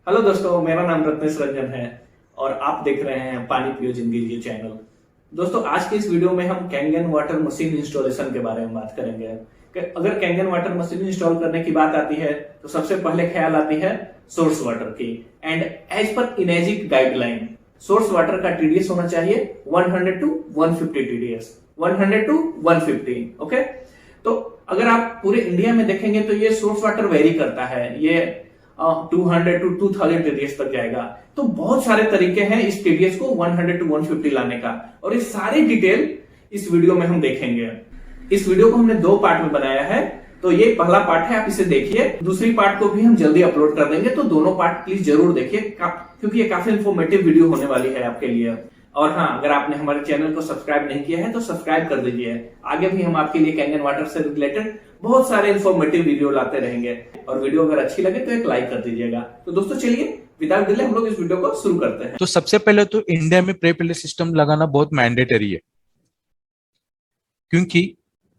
Hello दोस्तों, मेरा नाम रत्नेश रंजन है और आप देख रहे हैं पानी पियो जिंदगी ये चैनल। दोस्तों, आज के इस वीडियो में हम कैंगन वाटर मशीन इंस्टॉलेशन के बारे में बात करेंगे कि अगर कैंगन वाटर मशीन इंस्टॉल करने की बात आती है तो सबसे पहले ख्याल आती है सोर्स वाटर की। एंड एज पर इनेजिक गाइडलाइन सोर्स वाटर का टीडीएस होना चाहिए 100 टू 150 टीडीएस, 100 टू 150। ओके, तो अगर आप पूरे इंडिया में देखेंगे तो ये सोर्स वाटर वेरी करता है, ये 200 टू 2000 टीडीएस तक जाएगा। तो बहुत सारे तरीके हैं इस टीडीएस को 100 टू 150 लाने का, और ये सारी डिटेल इस वीडियो में हम देखेंगे। इस वीडियो को हमने दो पार्ट में बनाया है, तो ये पहला पार्ट है, आप इसे देखिए। दूसरी पार्ट को भी हम जल्दी अपलोड कर देंगे, तो दोनों पार्ट प्लीज जरूर देखिए क्योंकि ये काफी इंफॉर्मेटिव वीडियो होने वाली है आपके लिए। और हाँ, अगर आपने हमारे चैनल को सब्सक्राइब नहीं किया है तो सब्सक्राइब कर दीजिए। आगे भी हम आपके लिए कैंगन वाटर से रिलेटेड बहुत सारे इंफॉर्मेटिव वीडियो लाते रहेंगे, और वीडियो अगर अच्छी लगे तो एक लाइक कर दीजिएगा। तो दोस्तों चलिए विदाउट डिले हम लोग इस वीडियो को शुरू करते हैं। तो सबसे पहले तो इंडिया में प्री फिल्टर सिस्टम लगाना बहुत मैंडेटरी है, क्योंकि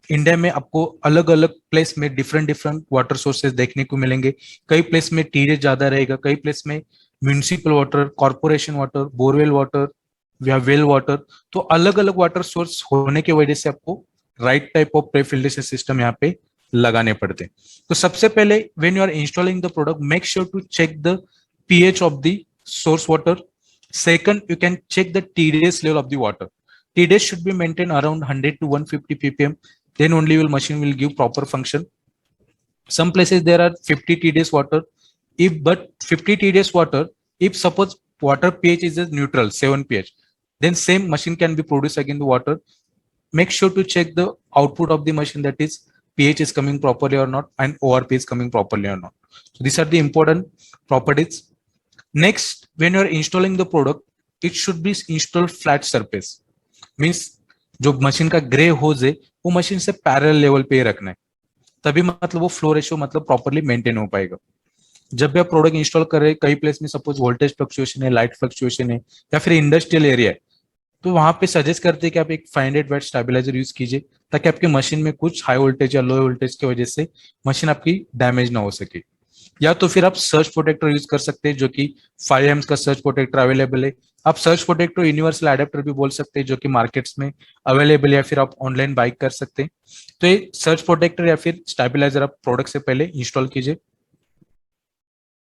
इंडिया में आपको अलग अलग प्लेस में डिफरेंट डिफरेंट वाटर सोर्सेज देखने को मिलेंगे। कई प्लेस में टीडीएस ज्यादा रहेगा, कई प्लेस में municipal water, corporation water, borewell water या वेल वाटर। तो अलग अलग वाटर सोर्स होने की वजह से आपको right type of pre filtration system यहाँ पे लगाने पड़ते हैं। तो सबसे पहले when you are installing the product, make sure to check the pH of the source water. Second, you can check the TDS level of the water. TDS should be maintained around 100 to 150 ppm. Then only your machine will give proper function. Some places there are 50 TDS water. But 50 TDS water, if suppose water pH is a neutral 7 pH, then same machine can be produced again the water. Make sure to check the output of the machine, that is pH is coming properly or not, and ORP is coming properly or not. So these are the important properties. Next, when you are installing the product, it should be installed flat surface. Means जो machine का grey होज है वो machine से parallel level पे रखना है, तभी मतलब वो फ्लो रेशियो मतलब प्रॉपर्ली मेंटेन हो पाएगा। जब भी आप प्रोडक्ट इंस्टॉल कर रहे हैं, कई प्लेस में सपोज वोल्टेज फ्लक्चुएशन है, लाइट फ्लक्चुएशन है, या फिर इंडस्ट्रियल एरिया है, तो वहां पे सजेस्ट करते हैं कि आप एक 500 वाट स्टेबलाइजर यूज कीजिए, ताकि आपकी मशीन में कुछ हाई वोल्टेज या लो वोल्टेज की वजह से मशीन आपकी डैमेज ना हो सके। या तो फिर आप सर्च प्रोटेक्टर यूज कर सकते हैं, जो कि 5 एम्स का सर्च प्रोटेक्टर अवेलेबल है। आप सर्च प्रोटेक्टर यूनिवर्सल एडेप्टर भी बोल सकते हैं, जो कि मार्केट्स में अवेलेबल है, या फिर आप ऑनलाइन बाई कर सकते हैं। तो ये सर्च प्रोटेक्टर या फिर स्टेबलाइजर आप प्रोडक्ट से पहले इंस्टॉल कीजिए।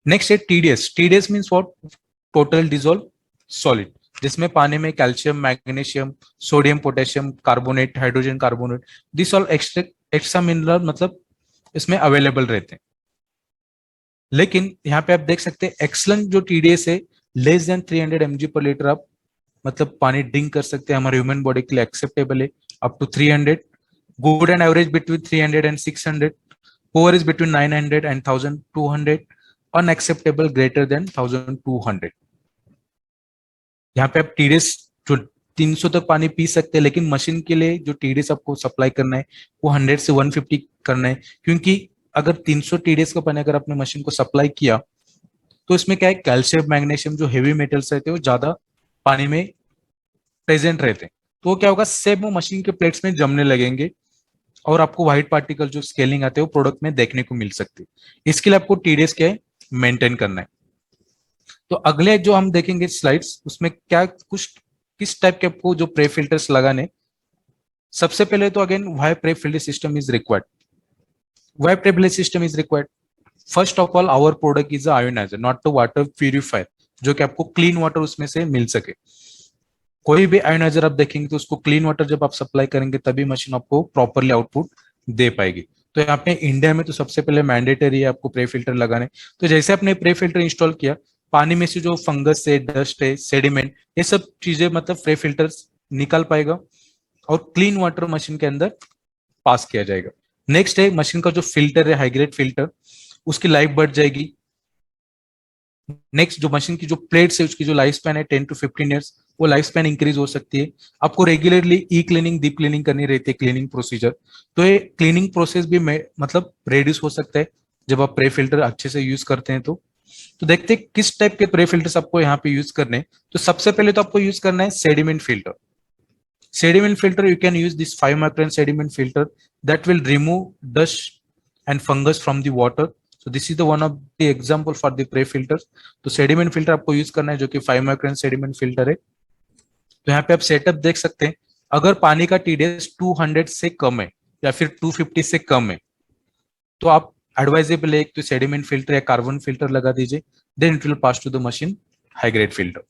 नेक्स्ट है TDS. TDS means what? Total dissolve solid, जिसमें पानी में calcium, magnesium, sodium, potassium carbonate, hydrogen carbonate, this all extra mineral मतलब इसमें अवेलेबल रहते हैं। लेकिन यहाँ पे आप देख सकते हैं एक्सलेंट जो टीडीएस है, लेस देन 300 mg पर लीटर आप मतलब पानी ड्रिंक कर सकते हैं, हमारे ह्यूमन बॉडी के लिए एक्सेप्टेबल है up to 300। Good and average between 300 and 600। Poor is between 900 and 1200। Unacceptable greater than 1200। यहाँ पे आप टीडीएस जो 300 तक पानी पी सकते हैं, लेकिन मशीन के लिए जो टीडीएस आपको सप्लाई करना है वो 100 से 150 करना है, क्योंकि अगर 300 टीडीएस का पानी अगर आपने मशीन को सप्लाई किया तो इसमें क्या है, कैल्शियम, मैग्नीशियम जो हेवी मेटल्स रहते हैं वो ज्यादा पानी में प्रेजेंट रहते हैं। तो वो क्या होगा, सेम वो मशीन के प्लेट्स में जमने लगेंगे, और आपको व्हाइट पार्टिकल जो स्केलिंग आते हैं वो प्रोडक्ट में देखने को मिल सकती है। इसके लिए आपको टीडीएस क्या है, मेंटेन करना है। तो अगले जो हम देखेंगे स्लाइड्स, उसमें क्या कुछ किस टाइप के आपको जो प्रे फिल्टर्स लगाने। सबसे पहले तो again why pre filter system is required. Why pre-filter system is required? First of all, our product is a ionizer, not a water purifier, जो कि आपको क्लीन वाटर उसमें से मिल सके। कोई भी आयोनाइजर आप देखेंगे तो उसको क्लीन वाटर जब आप सप्लाई करेंगे तभी मशीन आपको प्रॉपरली आउटपुट दे पाएगी। तो यहाँ पे इंडिया में तो सबसे पहले मैंडेटरी है आपको प्रे फिल्टर लगाने। तो जैसे आपने प्रे फिल्टर इंस्टॉल किया, पानी में से जो फंगस है, डस्ट है, सेडिमेंट, ये सब चीजें मतलब प्रे फिल्टर निकाल पाएगा और क्लीन वाटर मशीन के अंदर पास किया जाएगा। नेक्स्ट है मशीन का जो फिल्टर है, हाईग्रेड फिल्टर, उसकी लाइफ बढ़ जाएगी। नेक्स्ट जो मशीन की जो प्लेट्स है उसकी जो लाइफ स्पैन है 10 to 15 ईयर्स, वो लाइफ स्पैन इंक्रीज हो सकती है। आपको रेगुलरली ई क्लीनिंग, डीप क्लीनिंग करनी रहती है, क्लीनिंग प्रोसीजर। तो ये क्लीनिंग प्रोसेस भी मतलब रेड्यूस हो सकता है जब आप प्रे फिल्टर अच्छे से यूज करते हैं। तो देखते हैं किस टाइप के प्रे फिल्टर्स आपको यहाँ पे यूज करने हैं। तो सबसे पहले तो आपको यूज करना है sediment filter. Sediment filter, you can use this 5 micron sediment filter that will remove dust and fungus from the water. So this is the one of the example for the prey filter. तो sediment filter आपको use करना है जो कि 5 micron sediment filter है। तो यहाँ पे आप सेटअप देख सकते हैं, अगर पानी का टीडीएस 200 से कम है या फिर 250 से कम है तो आप एडवाइजेबल है एक तो सेडिमेंट फिल्टर या कार्बन फिल्टर लगा दीजिए, then it will pass to the machine high grade filter.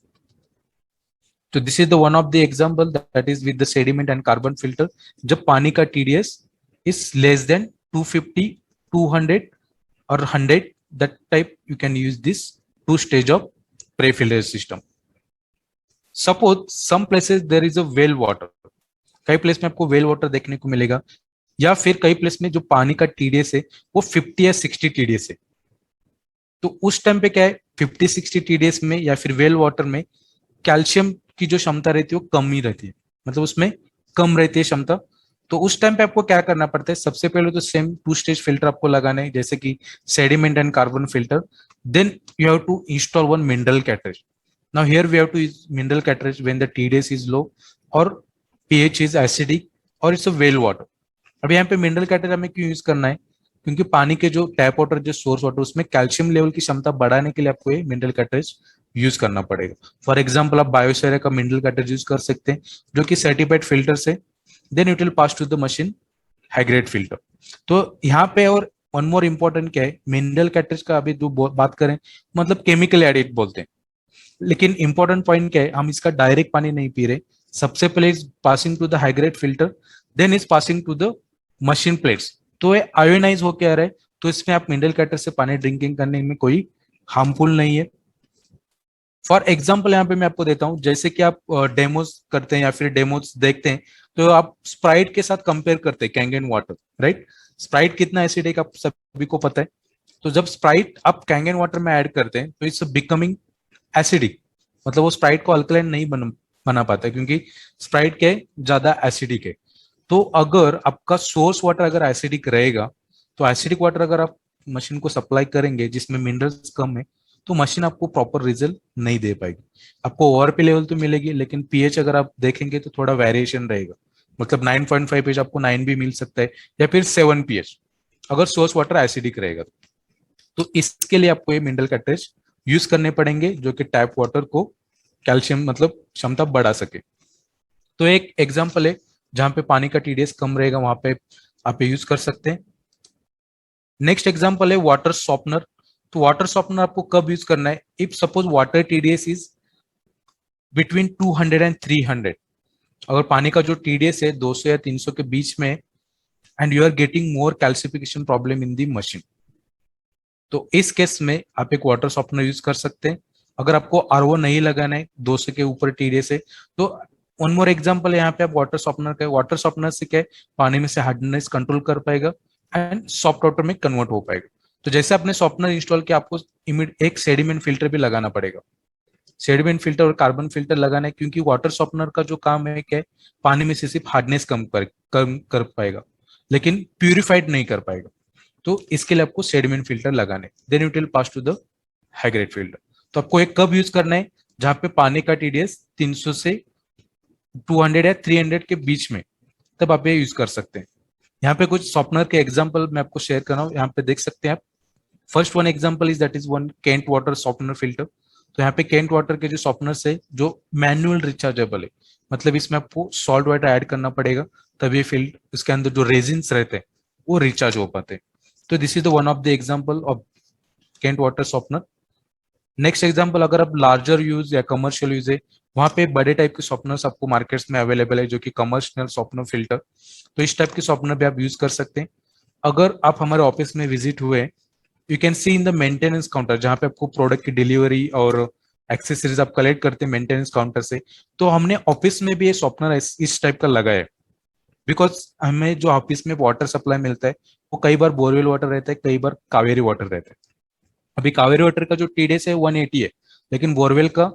तो this is the one of the example that is with the sediment and carbon filter. जब पानी का टीडीएस इज लेस देन 250, 200 और 100, that type you can use this two stage of pre-filter system. Suppose some places there is a well water, कई place में आपको well water देखने को मिलेगा, या फिर कई प्लेस में जो पानी का टीडीएस है वो 50 या 60 टीडीएस है। तो उस टाइम पे क्या है, 50-60 टीडीएस में या फिर वेल वाटर में कैल्शियम की जो क्षमता रहती है वो कम ही रहती है, मतलब उसमें कम रहती है क्षमता। तो उस टाइम पे आपको क्या करना पड़ता है, सबसे पहले तो सेम टू स्टेज फिल्टर आपको लगाना है जैसे कि sediment and carbon filter. Then you have to install one mineral cartridge. Now here we have to use mineral cartridge when the TDS is low और पीएच इज एसिडिक और it's a well water. अब यहाँ पे mineral cartridge हमें क्यों use करना है, क्योंकि पानी के जो टैप वाटर जो सोर्स वाटर उसमें कैल्शियम लेवल की क्षमता बढ़ाने के लिए आपको ये मिनरल कैटरेज यूज करना पड़ेगा। फॉर एग्जाम्पल आप बायोसेरा का मिनरल कैटरेज यूज कर सकते हैं जो कि सर्टिफाइड फिल्टर से, then it will pass to the machine high grade filter. तो यहाँ पे और वन मोर इम्पोर्टेंट क्या है, मिनरल कैटरेज का अभी जो बात करें मतलब केमिकल एडिट बोलते हैं, लेकिन इंपॉर्टेंट पॉइंट क्या है, हम इसका डायरेक्ट पानी नहीं पी रहे, सबसे पहले is passing to the high grade filter, then is passing to the machine plates. तो ये आयोनाइज होके आ रहा है, तो इसमें आप मिनरल कैटरेज से पानी ड्रिंकिंग करने में कोई हार्मफुल नहीं है। फॉर एग्जाम्पल यहाँ पे मैं आपको देता हूँ, जैसे कि आप डेमोज करते हैं या फिर डेमोज देखते हैं तो आप स्प्राइट के साथ कंपेयर करते हैं कैंगन वाटर, राइट। स्प्राइट कितना एसिडिक आप सभी को पता है। तो जब स्प्राइट आप कैंगन वाटर में ऐड करते हैं तो इट्स बिकमिंग एसिडिक, मतलब वो स्प्राइट को अल्कलाइन नहीं बना पाता क्योंकि स्प्राइट के ज्यादा एसिडिक है। तो अगर आपका सोर्स वाटर अगर एसिडिक रहेगा तो एसिडिक वाटर अगर आप मशीन को सप्लाई करेंगे जिसमें मिनरल्स कम है तो मशीन आपको प्रॉपर रिजल्ट नहीं दे पाएगी। आपको ओआरपी लेवल तो मिलेगी लेकिन पीएच अगर आप देखेंगे तो थोड़ा वेरिएशन रहेगा, मतलब 9.5 पीएच आपको 9 भी मिल सकता है या फिर 7 पीएच अगर सोर्स वाटर एसिडिक रहेगा। तो इसके लिए आपको ये मिनरल कैटरेज यूज करने पड़ेंगे जो कि टैप वाटर को कैल्शियम मतलब क्षमता बढ़ा सके। तो एक एग्जाम्पल है जहां पे पानी का टीडीएस कम रहेगा वहां पे आप यूज कर सकते हैं। नेक्स्ट एग्जाम्पल है वाटर सॉफ्टनर। तो वाटर सॉफ्टनर आपको कब यूज करना है, if suppose water TDS is between 200 and 300, अगर पानी का जो टीडीएस है 200 या 300 के बीच में and you are getting more calcification problem in the machine, तो इस केस में आप एक वाटर सॉफ्टनर यूज कर सकते हैं। अगर आपको आरओ नहीं लगाना है 200 के ऊपर टीडीएस है तो वन मोर एग्जांपल यहाँ पे आप वाटर सॉफ्टनर का, वाटर सॉफ्टनर से क्या है पानी में से हार्डनेस कंट्रोल कर पाएगा एंड सॉफ्ट वाटर में कन्वर्ट हो पाएगा। तो जैसे आपने सॉफ्टनर इंस्टॉल किया आपको एक सेडिमेंट फिल्टर भी लगाना पड़ेगा। सेडिमेंट फिल्टर और कार्बन फिल्टर लगाना है क्योंकि वाटर सॉफ्टनर का जो काम है क्या है पानी में से सिर्फ हार्डनेस कम कर पाएगा लेकिन प्यूरिफाइड नहीं कर पाएगा। तो इसके लिए आपको सेडिमेंट फिल्टर लगाने, then it will pass to the high grade filter. तो आपको एक कब यूज करना है जहां पे पानी का टीडीएस 300 से 200 या 300 के बीच में, तब आप ये यूज कर सकते हैं। यहाँ पे कुछ सॉफ्टनर के एग्जांपल मैं आपको शेयर कर रहा हूँ, यहाँ पे देख सकते हैं आप। First one example is that is one Kent water softener filter. तो यहाँ पे केंट वाटर के जो सॉफ्टनर्स है जो मैनुअल रिचार्जेबल है, मतलब इसमें आपको सॉल्ट वाटर ऐड करना पड़ेगा तभी फिल्ड इसके अंदर जो रेजिन्स रहते हैं वो रिचार्ज हो पाते हैं। तो this is the one of the example of Kent water softener. Next example अगर आप लार्जर यूज या कमर्शियल यूज है वहां पे बड़े टाइप के सॉफ्टनर्स आपको मार्केट्स में अवेलेबल है जो कि कमर्शियल सॉफ्टनर फिल्टर, तो इस टाइप के सॉफ्टनर भी आप यूज कर सकते हैं। अगर आप हमारे ऑफिस में विजिट हुए, you can see in the maintenance counter जहां पे आपको प्रोडक्ट की डिलीवरी और एक्सेसरीज आप कलेक्ट करते हैं मेंटेनेंस काउंटर से, तो हमने ऑफिस में भी ये सॉफ्टनर इस टाइप का लगाया है बिकॉज हमें जो ऑफिस में वाटर सप्लाई मिलता है वो कई बार बोरवेल वाटर रहता है, कई बार कावेरी वाटर रहता है। अभी कावेरी वाटर का जो टीडीएस है 180 है लेकिन बोरवेल का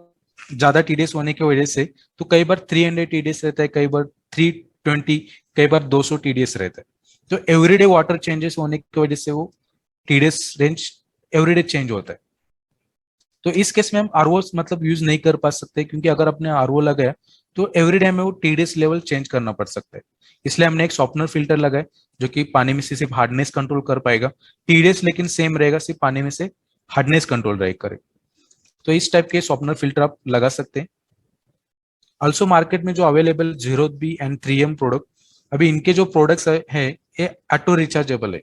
ज्यादा टीडीएस होने की वजह से तो कई बार 300 टीडीएस रहता है, कई बार 320, कई बार 200 टीडीएस रहता है। तो एवरीडे वाटर चेंजेस होने की वजह से वो टीडीएस रेंज एवरीडे चेंज होता है। तो इस केस में हम आरओ मतलब यूज नहीं कर पा सकते क्योंकि अगर आपने आरओ लगाया तो एवरी टाइम में वो टीडीएस लेवल चेंज करना पड़ सकता है। इसलिए हमने एक सॉफ्टनर फिल्टर लगाया जो कि पानी में से सिर्फ हार्डनेस कंट्रोल कर पाएगा। टीडीएस लेकिन सेम रहेगा, सिर्फ पानी में से हार्डनेस कंट्रोल रहे करे। तो इस टाइप के सॉफ्टनर फिल्टर आप लगा सकते हैं। ऑल्सो मार्केट में जो available 0B and 3M product, अभी इनके जो प्रोडक्ट्स है ये ऑटो रिचार्जेबल है।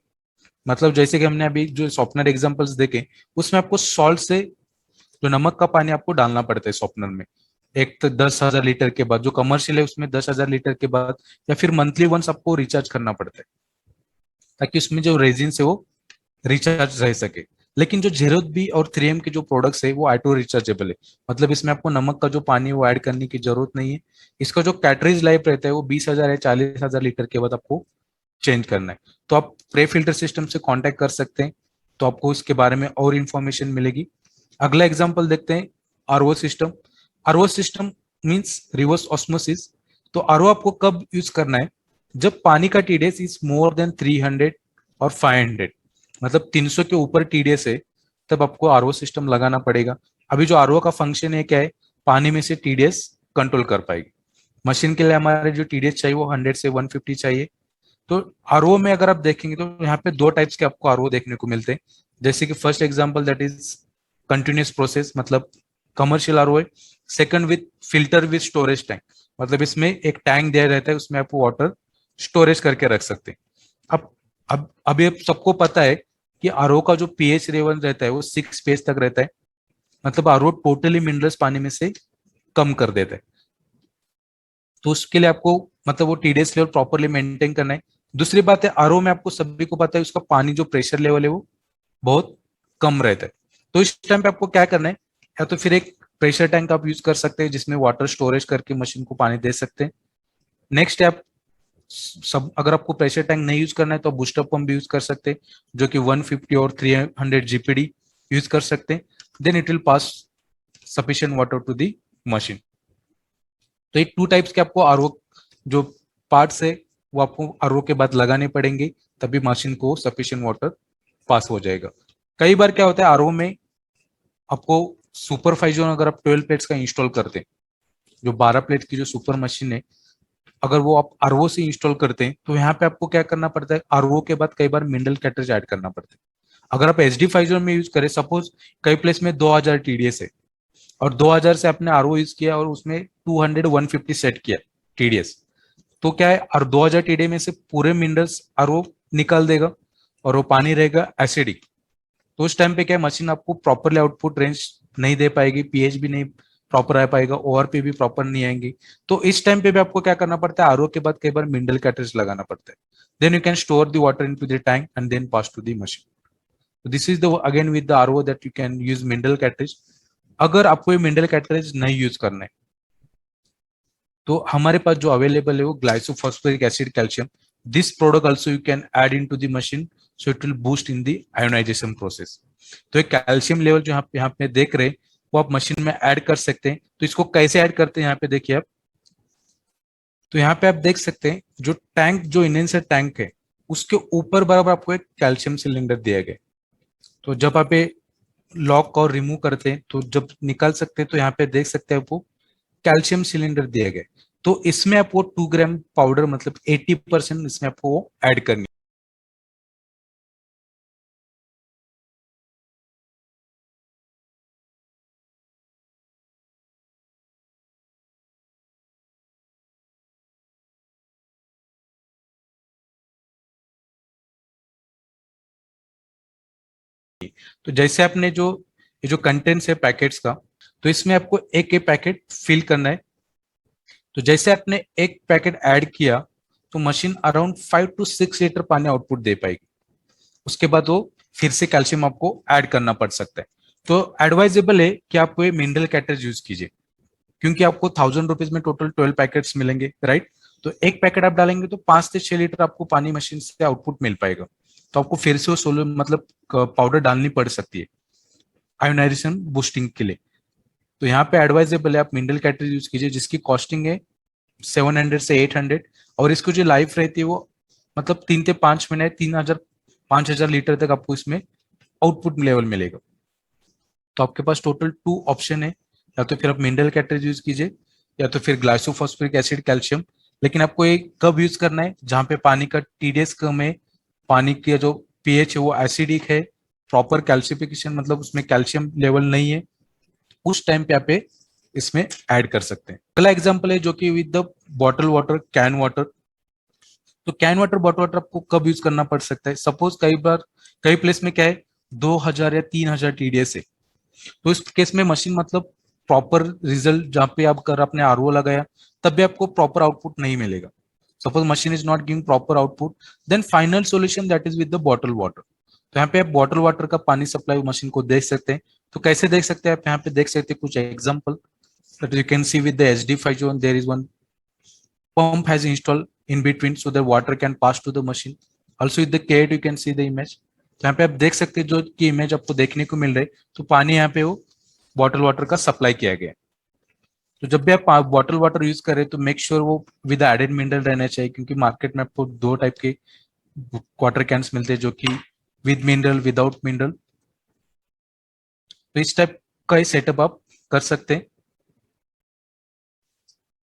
मतलब जैसे कि हमने अभी जो सॉफ्टनर एग्जांपल्स देखे, उसमें आपको सॉल्ट से जो नमक का पानी आपको डालना पड़ता है सॉफ्टनर में, एक तो 10,000 लीटर के बाद, जो कमर्शियल है उसमें 10,000 लीटर के बाद, या फिर मंथली वंस आपको रिचार्ज करना पड़ता है, ताकि उसमें जो रेजिन है वो रिचार्ज रह सके। लेकिन जो 0B और 3M के जो प्रोडक्ट्स है वो ऑटो रिचार्जेबल है। मतलब इसमें आपको नमक का जो पानी है वो ऐड करने की जरूरत नहीं है। इसका जो कैटरेज लाइफ रहता है वो 20,000 या 40,000 लीटर के बाद आपको चेंज करना है। तो आप प्रे फिल्टर सिस्टम से कांटेक्ट कर सकते हैं, तो आपको इसके बारे में और इंफॉर्मेशन मिलेगी। अगला एग्जांपल देखते हैं, RO system. RO system means reverse osmosis. तो आरओ आपको कब यूज करना है, जब पानी का टीडीएस इज मोर देन 300 और 500, मतलब 300 के ऊपर टीडीएस है, तब आपको आरओ सिस्टम लगाना पड़ेगा। अभी जो आरओ का फंक्शन है क्या है, पानी में से टीडीएस कंट्रोल कर पाएगी। मशीन के लिए हमारे जो टीडीएस चाहिए वो 100 से 150 चाहिए। तो आरओ में अगर आप देखेंगे तो यहाँ पे दो टाइप्स के आपको आरओ देखने को मिलते हैं। जैसे कि first example that is continuous process, मतलब कमर्शियल आरओ है। Second with filter with storage tank, मतलब इसमें एक टैंक दिया रहता है, उसमें आप वाटर स्टोरेज करके रख सकते हैं। अब अभी आप सबको पता है कि आरओ का जो पीएच लेवल रहता है वो 6 pH तक रहता है। मतलब आरओ टोटली मिनरल्स पानी में से कम कर देता है। तो उसके लिए आपको मतलब वो टीडीएस लेवल प्रॉपरली मेंटेन करना है। दूसरी बात है, आरओ में आपको सभी को पता है उसका पानी जो प्रेशर लेवल है वो बहुत कम रहता है। तो इस टाइम पे आपको क्या करना है, या तो फिर एक प्रेशर टैंक आप यूज कर सकते हैं जिसमें वाटर स्टोरेज करके मशीन को पानी दे सकते हैं। नेक्स्ट है, आप सब अगर आपको प्रेशर टैंक नहीं यूज करना है तो आप बूस्टर पंप भी यूज कर सकते हैं, जो कि 150 और 300 जीपीडी यूज कर सकते हैं। Then it will pass sufficient water to the machine. तो ये टू टाइप्स के आपको आरओ जो पार्ट्स है वो आपको आरओ के बाद लगाने पड़ेंगे, तभी मशीन को सफिशिएंट वाटर पास हो जाएगा। कई बार क्या होता है, आरओ में आपको सुपर फाइजन अगर आप 12 प्लेट्स का इंस्टॉल करते हैं, जो 12 प्लेट की जो सुपर मशीन है, अगर वो आप आरओ से इंस्टॉल करते हैं तो यहाँ पे आपको क्या करना पड़ता है, आरओ के बाद कई बार मिनरल कैटरेज ऐड करना पड़ता है। अगर आप एचडी फाइजन में यूज करें, सपोज कई प्लेस में 2000 टीडीएस है और 2000 से आपने आरओ यूज किया और उसमें 200 150 सेट किया टीडीएस, तो क्या है, और 2000 टीडीएस में से पूरे मिनरल्स आरओ निकाल देगा और वो पानी रहेगा एसिडिक। तो उस टाइम पे क्या है, मशीन आपको प्रॉपरली आउटपुट रेंज नहीं दे पाएगी, पीएच भी नहीं प्रॉपर आ पाएगा, ओआरपी भी प्रॉपर नहीं आएंगी। तो इस टाइम पे भी आपको क्या करना पड़ता है, आरओ के बाद कई बार मिनरल कैटरेज लगाना पड़ता है। Then you can store the water into the tank and then pass to the machine. This is the again with the RO that you can use mineral cartridge. अगर आपको ये mineral cartridge नहीं use करना है तो हमारे पास जो available है वो glycophosphoric acid calcium. This product also you can add into the machine, so it will boost in the ionisation process. तो एक कैल्शियम लेवल जो यहाँ पे देख रहे हैं वो आप मशीन में ऐड कर सकते हैं। तो इसको कैसे ऐड करते हैं यहाँ पे देखिए आप। तो यहाँ पे आप देख सकते हैं जो टैंक, जो इनलेट टैंक है उसके ऊपर बराबर आपको एक कैल्शियम सिलेंडर दिया गया है। तो जब आप ये लॉक और रिमूव करते हैं तो जब निकाल सकते हैं तो यहाँ पे देख सकते हैं आपको कैल्शियम सिलेंडर दिया गया है। तो इसमें आपको 2 ग्राम पाउडर, मतलब 80% इसमें आपको ऐड करनी है। तो जैसे आपने जो ये जो कंटेंट्स है पैकेट्स का, तो इसमें आपको एक एक पैकेट फिल करना है। तो जैसे आपने एक पैकेट ऐड किया तो मशीन अराउंड 5 to 6 लीटर पानी आउटपुट दे पाएगी। उसके बाद वो फिर से कैल्शियम आपको ऐड करना पड़ सकता है। तो एडवाइजेबल है कि आप ये मिनरल कैटरेज यूज कीजिए, क्योंकि आपको 1000 रुपीज में टोटल 12 पैकेट्स मिलेंगे, राइट। तो एक पैकेट आप डालेंगे तो 5 से 6 लीटर आपको पानी मशीन से आउटपुट मिल पाएगा। तो आपको फिर से वो सोलो मतलब पाउडर डालनी पड़ सकती है आयोनाइजेशन बूस्टिंग के लिए। तो यहाँ पे एडवाइजेबल है आप मिनरल कैटरेज यूज कीजिए, जिसकी कॉस्टिंग है 700 से 800, और इसको जो लाइफ रहती है वो मतलब 3 से 5 महीने, 3000 5000 लीटर तक आपको इसमें आउटपुट लेवल मिलेगा। तो आपके पास टोटल 2 ऑप्शन है, या तो फिर आप मिनरल कैटरेज यूज कीजिए या तो फिर ग्लाइसोफॉस्फोरिक एसिड कैल्शियम, लेकिन आपको ये कब यूज करना है, जहां पे पानी का टीडीएस कम है, पानी का जो पीएच है वो एसिडिक है, प्रॉपर कैल्सिफिकेशन मतलब उसमें कैल्शियम लेवल नहीं है, उस टाइम पे आप इसमें ऐड कर सकते हैं। अगला एग्जांपल है जो कि with the bottle water, can water. तो कैन वाटर, बॉटल वाटर आपको कब यूज करना पड़ सकता है, सपोज कई बार कई प्लेस में क्या है 2000 या 3000 टीडीएस है, तो इस केस में मशीन मतलब प्रॉपर रिजल्ट, जहां पे आप अगर आपने आरओ लगाया तब भी आपको प्रॉपर आउटपुट नहीं मिलेगा, suppose machine is not giving proper output, then final solution that is with the bottle water. तो यहाँ पे आप बॉटल वाटर का पानी सप्लाई मशीन को देख सकते हैं। तो कैसे देख सकते हैं आप, यहाँ पे देख सकते हैं कुछ example that you can see with the SD5 there is one pump has installed in between so that water can pass to the machine. Also with the KET you can see the image. तो यहाँ पे आप देख सकते हैं जो कि image आपको देखने को मिल रही है, तो पानी यहाँ पे वो बॉटल वाटर का सप्लाई किया गया है। तो जब भी आप बॉटल वाटर यूज करें तो मेक श्योर वो विद एडेड मिनरल रहना चाहिए, क्योंकि मार्केट में आपको दो टाइप के वाटर कैंस मिलते हैं, जो कि विद मिनरल, विदाउट मिनरल। तो इस टाइप का सेटअप आप कर सकते हैं।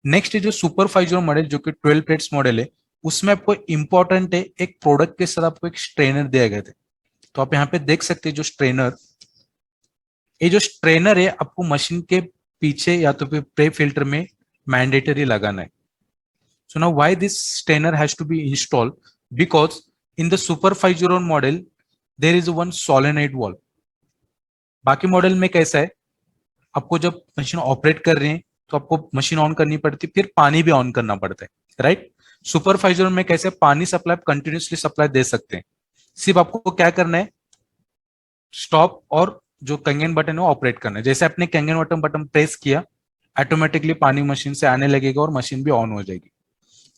नेक्स्ट है जो सुपर 50 मॉडल, जो कि 12 प्लेट्स मॉडल है, उसमें आपको इंपॉर्टेंट है एक प्रोडक्ट के साथ आपको एक स्ट्रेनर दिया गया था। तो आप यहाँ पे देख सकते हैं जो स्ट्रेनर, ये जो स्ट्रेनर है आपको मशीन के पीछे या तो फिर प्रे फिल्टर में मैंडेटरी लगाना है। So now why this strainer has to be installed, because in the super 50 model there is one solenoid valve. बाकी मॉडल में कैसा है, आपको जब मशीन ऑपरेट कर रहे हैं तो आपको मशीन ऑन करनी पड़ती है, फिर पानी भी ऑन करना पड़ता है, राइट। सुपर 50 में कैसे पानी सप्लाई कंटिन्यूसली सप्लाई दे सकते हैं, सिर्फ आपको क्या करना है, स्टॉप और जो कैंगन बटन है वो ऑपरेट करना है। जैसे आपने कैंगन बटन प्रेस किया, ऑटोमेटिकली पानी मशीन से आने लगेगा और मशीन भी ऑन हो जाएगी।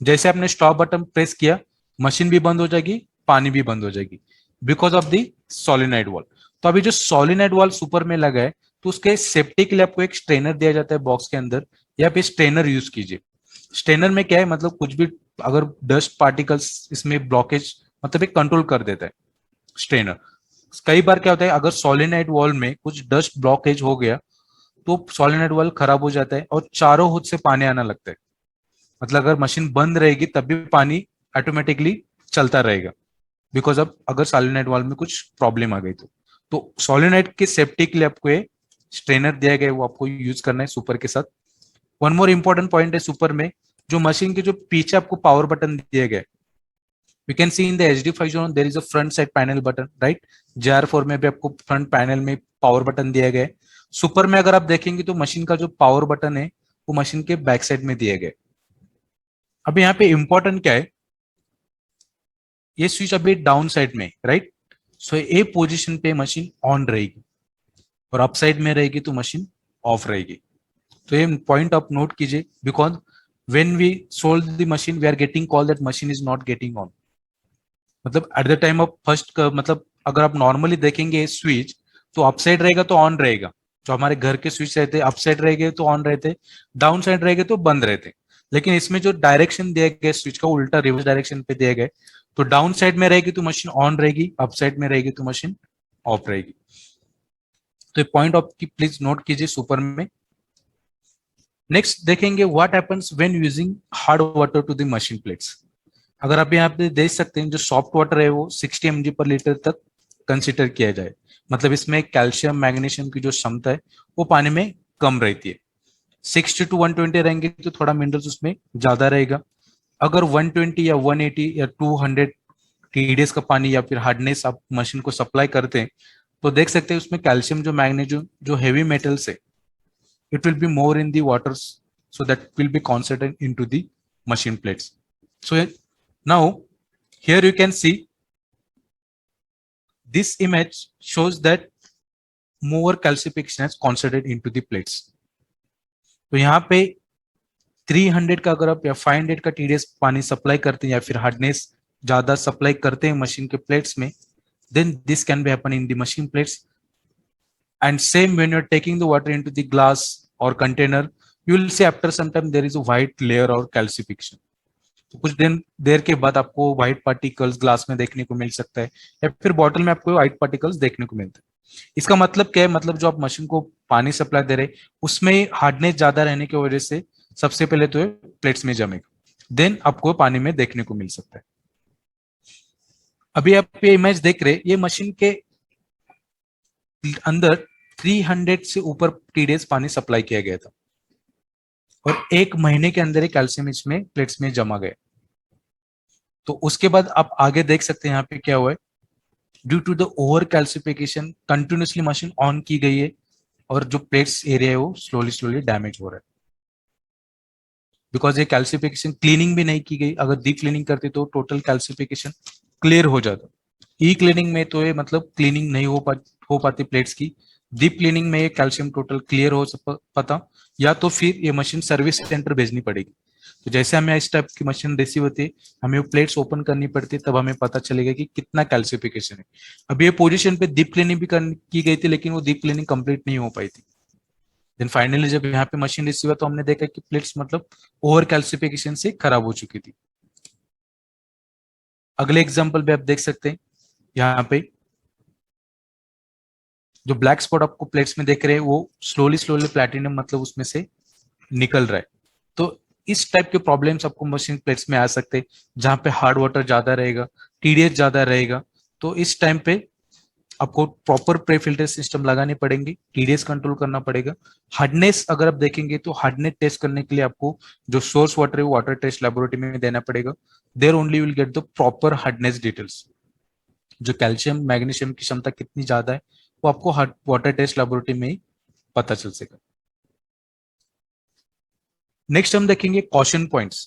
जैसे आपने स्टॉप बटन प्रेस किया, मशीन भी बंद हो जाएगी, पानी भी बंद हो जाएगी, because of the solenoid valve. तो अभी जो सोलिनॉइड वॉल्व सुपर में लगा है, तो उसके सेफ्टी के लिए आपको एक स्ट्रेनर दिया जाता है बॉक्स के अंदर, या फिर स्ट्रेनर यूज कीजिए। स्ट्रेनर में क्या है, मतलब कुछ भी अगर डस्ट पार्टिकल्स इसमें ब्लॉकेज मतलब एक कंट्रोल कर देता है स्ट्रेनर। कई बार क्या होता है, अगर सोलिनॉइड वॉल्व में कुछ डस्ट ब्लॉकेज हो गया तो सोलिनॉइड वॉल्व खराब हो जाता है और चारों हुद से पानी आना लगता है। मतलब अगर मशीन बंद रहेगी तब भी पानी ऑटोमेटिकली चलता रहेगा, बिकॉज अब अगर सोलिनॉइड वॉल्व में कुछ प्रॉब्लम आ गई तो सोलिनॉइड की सेफ्टी के लिए आपको ये स्ट्रेनर दिया गया है, वो आपको यूज करना है सुपर के साथ। वन मोर इंपॉर्टेंट पॉइंट है सुपर में, जो मशीन के जो पीछे आपको पावर बटन दिया गया है, we can see in the HD50 there is a front side panel button, right। JR4 में भी आपको फ्रंट पैनल में पावर बटन दिया गया है। सुपर में अगर आप देखेंगे तो मशीन का जो पावर बटन है वो मशीन के बैक साइड में दिया गया है। अब यहाँ पे इंपॉर्टेंट क्या है, ये स्विच अभी डाउन साइड में, राइट। सो ए पोजीशन पे मशीन ऑन रहेगी और अप साइड में रहेगी तो मशीन ऑफ रहेगी। तो ये पॉइंट आप नोट कीजिए, because when we sold the machine we are getting call that machine is not getting on. मतलब at the time of first, मतलब अगर आप नॉर्मली देखेंगे स्विच तो अप साइड रहेगा तो ऑन रहेगा, जो हमारे घर के स्विच रहते अप साइड रहेंगे तो ऑन रहते, डाउन साइड रहेंगे तो बंद रहते। लेकिन इसमें जो डायरेक्शन दिया गया स्विच का उल्टा रिवर्स डायरेक्शन पे दिया गया, तो डाउन साइड में रहेगी तो मशीन ऑन रहेगी, अप साइड में रहेगी तो मशीन ऑफ रहेगी। तो ये पॉइंट ऑफ की प्लीज नोट कीजिए सुपर में। नेक्स्ट देखेंगे what happens when using hard water to the machine plates. अगर आप यहाँ पे देख सकते हैं जो सॉफ्ट वाटर है वो 60 mg पर लीटर तक कंसिडर किया जाए, मतलब इसमें कैल्शियम मैग्नीशियम की जो क्षमता है वो पानी में कम रहती है। 60 to 120 रहेंगे तो थोड़ा मिनरल्स उसमें ज्यादा रहेगा। अगर 120 या 180 या 200 टीडीएस का पानी या फिर हार्डनेस आप मशीन को सप्लाई करते हैं, तो देख सकते हैं उसमें कैल्शियम जो मैग्नीशियम जो हेवी मेटल्स है it will be more in the waters, so that will be concentrated into the machine plates. So now here you can see this image shows that more calcification is concentrated into the plates. तो यहाँ पे 300 का अगर आप या 500 का TDS पानी supply करते हैं या फिर हार्डनेस ज्यादा सप्लाई करते हैं मशीन के प्लेट्स में, then this can be happen in the machine plates. And same when you're taking the water into the glass or container, you will see after some time there is a white layer or calcification. तो कुछ दिन देर के बाद आपको white particles glass में देखने को मिल सकता है, या फिर बॉटल में आपको व्हाइट पार्टिकल्स देखने को मिलते हैं। इसका मतलब क्या है, मतलब जो आप मशीन को पानी सप्लाई दे रहे उसमें हार्डनेस ज्यादा रहने की वजह से सबसे पहले तो प्लेट्स में जमेगा, देन आपको पानी में देखने को मिल सकता है। अभी आप ये इमेज देख रहे हैं, ये मशीन के अंदर 300 से ऊपर टीडीएस पानी सप्लाई किया गया था और 1 महीने के अंदर ही कैल्शियम इसमें प्लेट्स में जमा गया। तो उसके बाद आप आगे देख सकते हैं यहाँ पे क्या हुआ है, due to the over calcification continuously machine on की गई है और जो प्लेट्स एरिया है वो स्लोली स्लोली डैमेज हो रहा है, बिकॉज ये कैल्सिफिकेशन क्लीनिंग भी नहीं की गई। अगर डीप क्लीनिंग करते तो टोटल कैल्सिफिकेशन क्लियर हो जाता। ई क्लीनिंग में तो ये मतलब क्लीनिंग नहीं हो पाती प्लेट्स की। डीप क्लीनिंग में ये कैल्शियम टोटल क्लियर हो पाता, या तो फिर ये मशीन सर्विस सेंटर भेजनी पड़ेगी। तो जैसे हमें इस टाइप की मशीन रिसीव होती है, हमें वो प्लेट्स ओपन करनी पड़ती है, तब हमें पता चलेगा कि कितना कैल्सिफिकेशन है। अभी ये पोजीशन पे डीप क्लीनिंग भी की गई थी, लेकिन वो डीप क्लीनिंग कंप्लीट नहीं हो पाई थी। देन फाइनली जब यहाँ पे मशीन रिसीव हुआ तो हमने देखा कि प्लेट्स मतलब ओवर कैल्सिफिकेशन से खराब हो चुकी थी। अगले एग्जांपल भी आप देख सकते हैं, यहाँ पे जो ब्लैक स्पॉट आपको प्लेट्स में देख रहे हैं वो स्लोली स्लोली प्लैटिनम मतलब उसमें से निकल रहा है। तो इस टाइप के प्रॉब्लम्स आपको मशीन प्लेट्स में आ सकते हैं, जहां पे हार्ड वाटर ज्यादा रहेगा, टीडीएस ज्यादा रहेगा। तो इस टाइम पे आपको प्रॉपर प्रे फिल्टर सिस्टम लगाने पड़ेंगे, टीडीएस कंट्रोल करना पड़ेगा। हार्डनेस अगर आप देखेंगे तो हार्डनेस टेस्ट करने के लिए आपको जो सोर्स वाटर है वो वाटर टेस्ट लेबोरेटरी में देना पड़ेगा। There only will get the proper hardness details. जो कैल्शियम मैग्नीशियम की क्षमता कितनी ज्यादा है वो आपको वाटर टेस्ट लेबोरेटरी में ही पता चल सकेगा। नेक्स्ट हम देखेंगे कॉशन पॉइंट्स।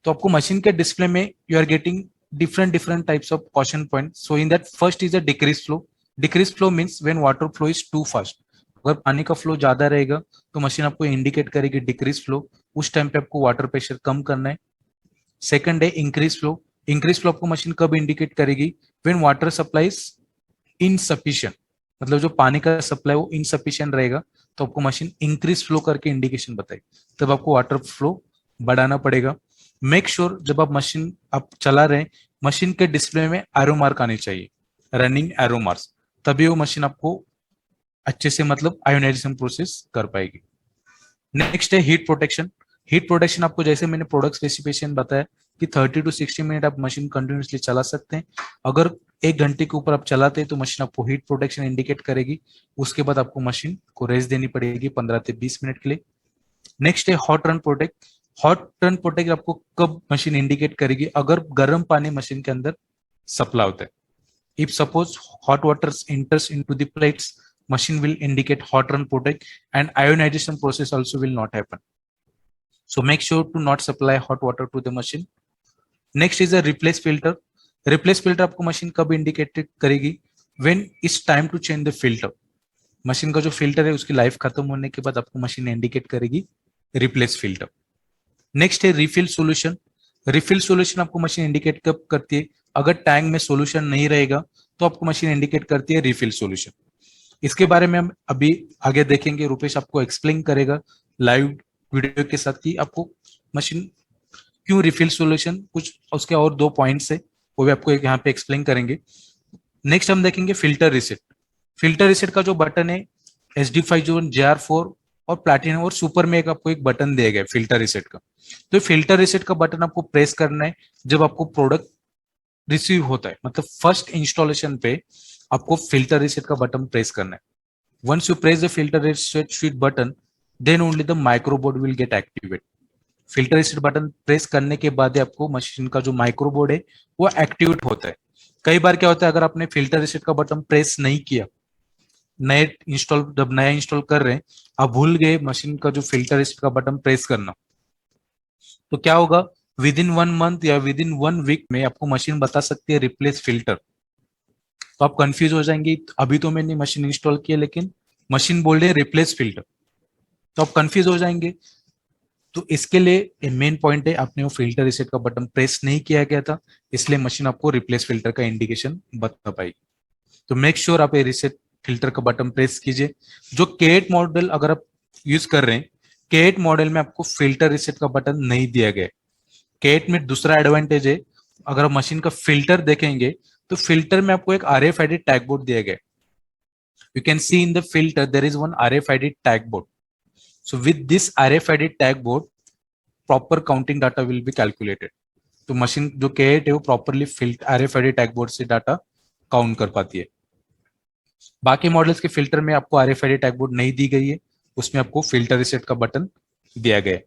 तो आपको मशीन के डिस्प्ले में you are getting different different types of caution point. So in that first is a decrease flow. Decrease flow means when water flow is too fast. अगर पानी का flow ज्यादा रहेगा तो मशीन आपको इंडिकेट करेगी डिक्रीज फ्लो, उस time पे आपको वाटर प्रेशर कम करना है। सेकंड है इंक्रीज फ्लो। इंक्रीज फ्लो आपको मशीन कब इंडिकेट करेगी, when water supply is insufficient, मतलब जो पानी का सप्लाई वो इनसफिशिएंट रहेगा तो आपको मशीन इंक्रीज फ्लो करके इंडिकेशन बताएगी, तब आपको वाटर फ्लो बढ़ाना पड़ेगा। मेक श्योर जब आप मशीन आप चला रहे हैं, मशीन के डिस्प्ले में एरो मार्क आने चाहिए, रनिंग एरो मार्क्स, तभी वो मशीन आपको अच्छे से मतलब आयोनाइजेशन प्रोसेस कर पाएगी। नेक्स्ट है हीट प्रोटेक्शन। हीट प्रोटेक्शन आपको जैसे मैंने प्रोडक्ट स्पेसिफिकेशन बताया कि 30 टू 60 मिनट आप मशीन कंटिन्यूसली चला सकते हैं। अगर 1 घंटे के ऊपर आप चलाते हैं तो मशीन आपको हीट प्रोटेक्शन इंडिकेट करेगी। उसके बाद आपको मशीन को रेस्ट देनी पड़ेगी 15 से 20 मिनट के लिए। नेक्स्ट है hot run protect. Hot run protect आपको कब मशीन इंडिकेट करेगी, अगर गर्म पानी मशीन के अंदर सप्लाई होता है। If suppose hot water enters into the plates, machine will indicate hot run protect and ionization process also will not happen. So make sure to not supply hot water to the machine. Next is a replace filter. Replace filter आपको machine कब indicate करेगी, when it's time to change the filter. Machine का जो filter है उसकी life खत्म होने के बाद आपको मशीन इंडिकेट करेगी रिप्लेस फिल्टर। नेक्स्ट है रिफिल सॉल्यूशन। रिफिल सॉल्यूशन आपको मशीन इंडिकेट कब करती है, अगर टैंक में सॉल्यूशन नहीं रहेगा तो आपको मशीन इंडिकेट करती है रिफिल सॉल्यूशन। इसके बारे में हम अभी आगे देखेंगे, रुपेश आपको एक्सप्लेन करेगा लाइव वीडियो के साथ कि आपको मशीन क्यों रिफिल सॉल्यूशन, कुछ उसके और 2 पॉइंट्स है वो भी आपको यहाँ पे एक्सप्लेन करेंगे। नेक्स्ट हम देखेंगे फिल्टर रिसेट। फिल्टर रिसेट का जो बटन है SD5 जो JR4 और प्लैटिनम और सुपर में आपको एक बटन दिया गया है फिल्टर रिसेट का। तो फिल्टर रिसेट का बटन आपको प्रेस करना है जब आपको प्रोडक्ट रिसीव होता है, मतलब फर्स्ट इंस्टॉलेशन पे आपको फिल्टर रिसेट का बटन प्रेस करना है। Once you press the filter reset switch button, then only the microboard will get activate. Filter reset button press करने के बाद आपको मशीन का जो माइक्रोबोर्ड है वो एक्टिवेट होता है। कई बार क्या होता है, अगर आपने फिल्टर रिसेट का बटन प्रेस नहीं किया, जब नया इंस्टॉल कर रहे हैं, आप भूल गए मशीन का जो फिल्टर रिसेट का बटन प्रेस करना, तो क्या होगा, विद इन 1 मंथ या विद इन 1 वीक में आपको मशीन बता सकती है रिप्लेस फिल्टर। तो आप कंफ्यूज हो जाएंगे, अभी तो मैंने मशीन इंस्टॉल किया लेकिन मशीन बोल रही है रिप्लेस फिल्टर, तो आप कंफ्यूज हो जाएंगे। तो इसके लिए मेन पॉइंट है, आपने वो फिल्टर रिसेट का बटन प्रेस नहीं किया गया था, इसलिए मशीन आपको रिप्लेस फिल्टर का इंडिकेशन बता पाई। तो मेक श्योर आप ये रिसेट फिल्टर का बटन प्रेस कीजिए। जो K8 मॉडल अगर आप यूज कर रहे हैं, K8 मॉडल में आपको फिल्टर रिसेट का बटन नहीं दिया गया। K8 में दूसरा एडवांटेज है, अगर आप मशीन का फिल्टर देखेंगे तो फिल्टर में आपको एक RFID टैग बोर्ड दिया गया। You can see in the filter there is one RFID tag board. So with this RFID tag board, proper counting data will be calculated. तो मशीन जो K8 है वो प्रॉपरली RFID टैग बोर्ड से data count कर पाती है। बाकी models के फिल्टर में आपको RFID टैग बोर्ड नहीं दी गई है, उसमें आपको फिल्टर रिसेट का बटन दिया गया है।